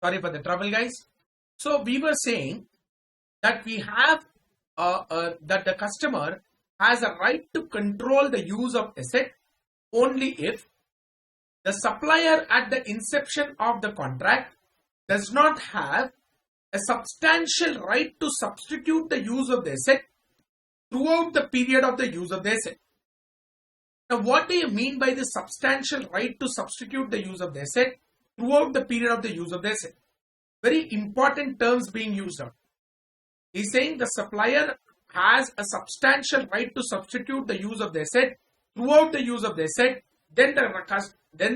Sorry for the trouble, guys. So we were saying that we have that the customer has a right to control the use of asset only if the supplier at the inception of the contract does not have a substantial right to substitute the use of the asset throughout the period of the use of the asset. Now, what do you mean by the substantial right to substitute the use of the asset throughout the period of the use of the asset? Very important terms being used out. He's saying the supplier has a substantial right to substitute the use of the asset throughout the use of the asset. Then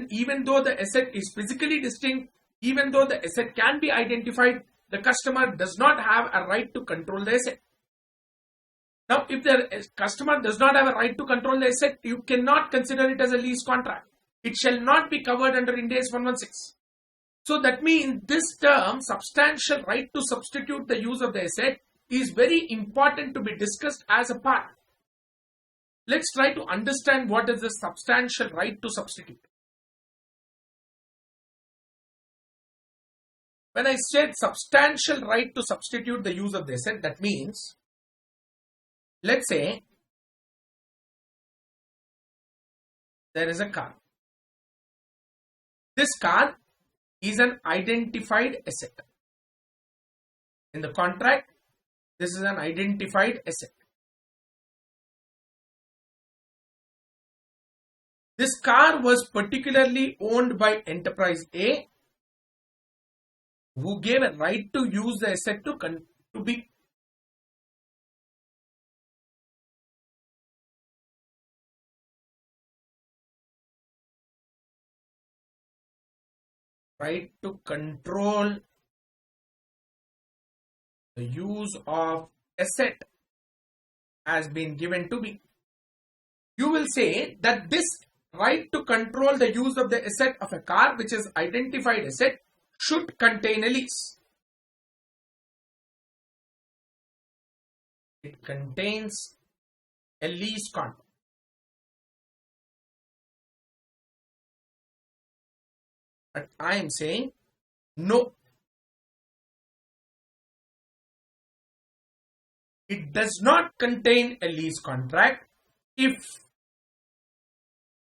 even though the asset is physically distinct, even though the asset can be identified, the customer does not have a right to control the asset. Now, if the customer does not have a right to control the asset, you cannot consider it as a lease contract. It shall not be covered under IND AS 116. So that means this term, substantial right to substitute the use of the asset, is very important to be discussed as a part. Let's try to understand what is the substantial right to substitute. When I said substantial right to substitute the use of the asset, that means, let's say, there is a car. This car is an identified asset. In the contract, this is an identified asset. This car was particularly owned by Enterprise A, who gave a right to use the asset to be right to control the use of asset has been given to B. You will say that this right to control the use of the asset of a car, which is identified asset, should contain a lease. It contains a lease contract. But I am saying no. It does not contain a lease contract if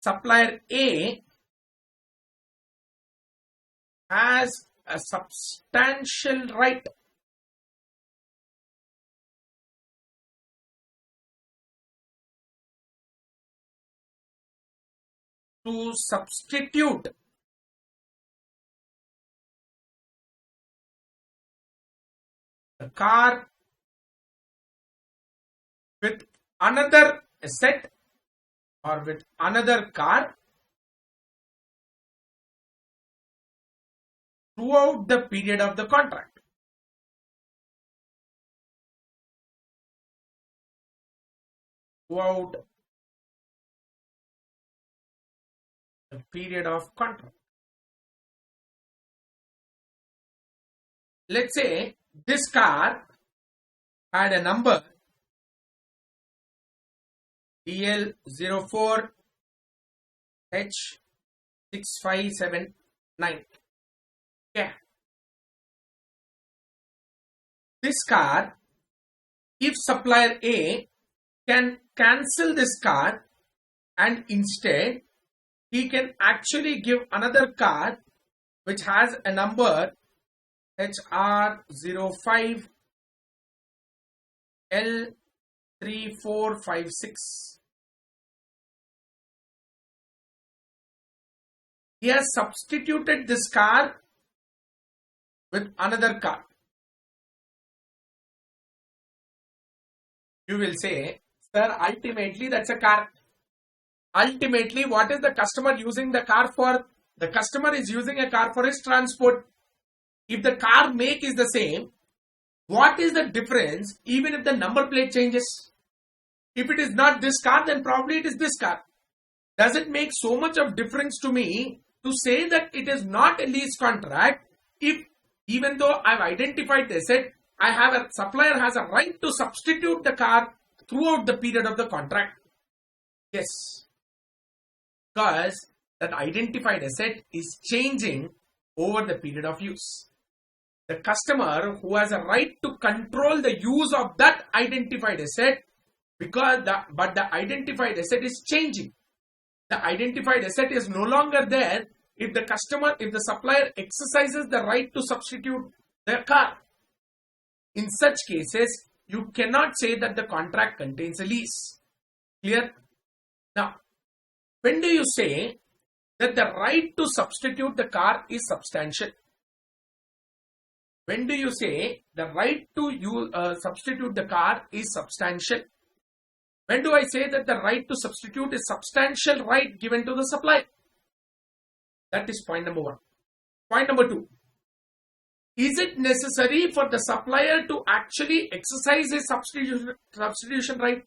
supplier A has a substantial right to substitute the car with another asset or with another car throughout the period of the contract. Throughout the period of contract. Let's say this car had a number DL04H6579. Yeah. This car, if supplier A can cancel this car and instead he can actually give another car which has a number HR05 L3456. He has substituted this car with another car. You will say, sir, ultimately that's a car. Ultimately, what is the customer using the car for? The customer is using a car for his transport. If the car make is the same, what is the difference even if the number plate changes? If it is not this car, then probably it is this car. Does it make so much of difference to me to say that it is not a lease contract if even though I've identified the asset, I have a supplier has a right to substitute the car throughout the period of the contract? Yes. Because that identified asset is changing over the period of use. The customer who has a right to control the use of that identified asset, but the identified asset is changing. The identified asset is no longer there if the supplier exercises the right to substitute the car. In such cases, you cannot say that the contract contains a lease. Clear? Now, when do you say that the right to substitute the car is substantial? When do you say the right to substitute the car is substantial? When do I say that the right to substitute is substantial right given to the supplier? That is point number one. Point number two. Is it necessary for the supplier to actually exercise his substitution right?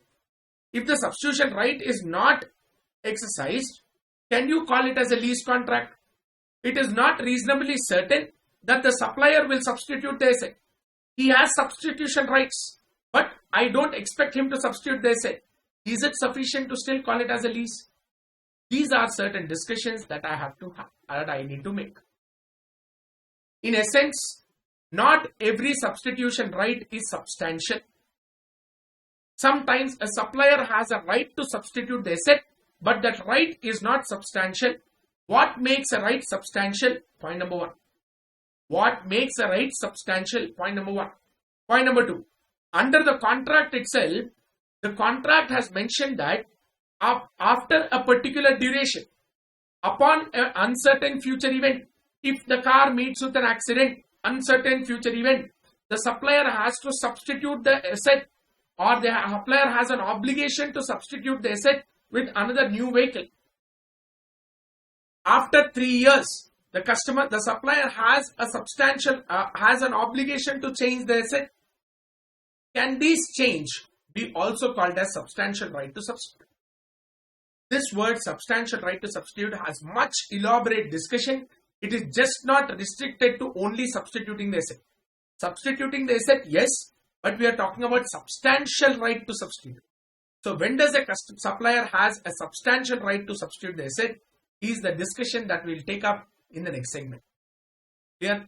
If the substitution right is not exercised, can you call it as a lease contract? It is not reasonably certain that the supplier will substitute the asset. He has substitution rights, but I don't expect him to substitute the asset. Is it sufficient to still call it as a lease? These are certain discussions that I need to make. In essence, not every substitution right is substantial. Sometimes a supplier has a right to substitute the asset, but that right is not substantial. What makes a right substantial? Point number one. What makes a right substantial? Point number one. Point number two. Under the contract itself, the contract has mentioned that after a particular duration, upon an uncertain future event, if the car meets with an accident, uncertain future event, the supplier has to substitute the asset, or the supplier has an obligation to substitute the asset with another new vehicle. After 3 years, the supplier has has an obligation to change the asset. Can this change be also called as substantial right to substitute? This word substantial right to substitute has much elaborate discussion. It is just not restricted to only substituting the asset. Substituting the asset, yes, but we are talking about substantial right to substitute. So when does a supplier has a substantial right to substitute the asset is the discussion that we will take up in the next segment. Clear?